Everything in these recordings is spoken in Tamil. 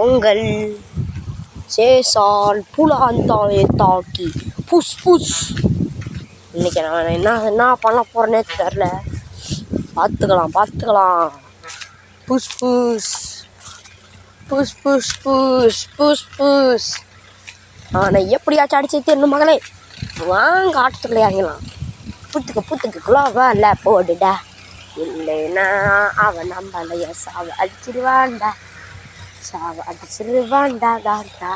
உங்கள் சேசால் புலாந்தாயை தாக்கி புஷ் புஷ். இன்னைக்கு நான் என்ன பண்ண போறேன்னே தெரில. பார்த்துக்கலாம். Push push push push push push push. அவனை எப்படியாச்சும் அடிச்சு தரணும் மகளே. வாங்க ஆட்டத்துக்குள்ள இறங்கலாம். புத்துக்கு குலாவால போடுடா. இல்லைன்னா அவன் நம்மளைய சாவ அடிச்சிருவான்டா. டாடா.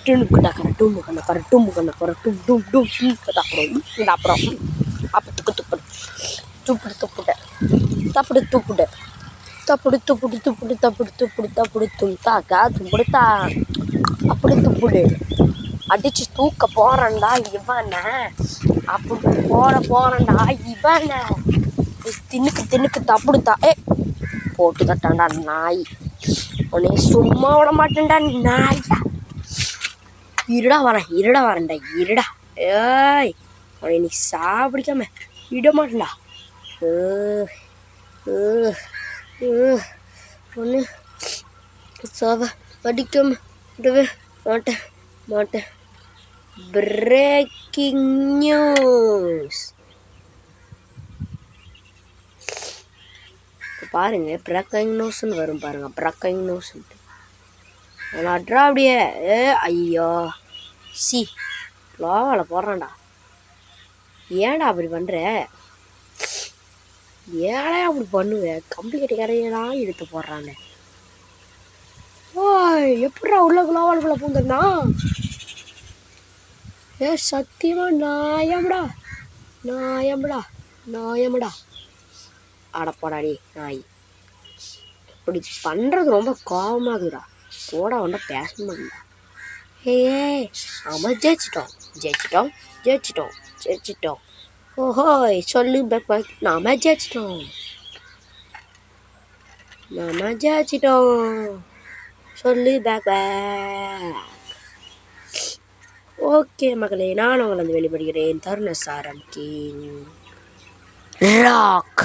டுமுக்கு டக்கற டும்மு கண்ண போற டும் டும் டும் அப்புறம் துப்புடு அடிச்சு தூக்க போறேன்டா இவனை. அப்படி போறேன்டா இவனை. தின்னுக்கு தப்புடுத்தா. போட்டு தட்டான்டா நாய். உன்னை சும்மா விட மாட்டேன்டா நாயா. இருடா வரேன்டா இருடா. ஏய் உன்னை நீ சாப்பிடிக்காம விட மாட்டேன்டா. ஒன்று சாவ படிக்காம விடவே மாட்டேன். Breaking news. பாருங்க, பிரேக்கிங் நியூஸ்ன்னு வரும் பாருங்க. பிரேக்கிங் நியூஸ்ன்ட்டு அட்ரா அப்படியே. ஐயோ லோவால் போடுறான்டா. ஏன்டா அப்படி பண்ணுற? ஏழை அப்படி பண்ணுவேன். கம்பி கட்டி கரையெல்லாம் எடுத்து போடுறானே. ஓய் எப்படா உள்ள குலாவாளுக்குள்ள பூந்துருந்தா? சத்தியமா நாயம்டா. அடப்படாடி நாய். இப்படி பண்ணுறது ரொம்ப கோபமாகுதுடா. போட ஒன்றா பேச முடியல. ஆமாம் ஜெயிச்சிட்டோம். ஓஹோய் சொல்லு பேக். நாம ஜெயிச்சிட்டோம். சொல்லு பேக். ஓகே மகளே, நான் உங்களை வெளிப்படுகிறேன். தருணசாரம் கிங் ராக்.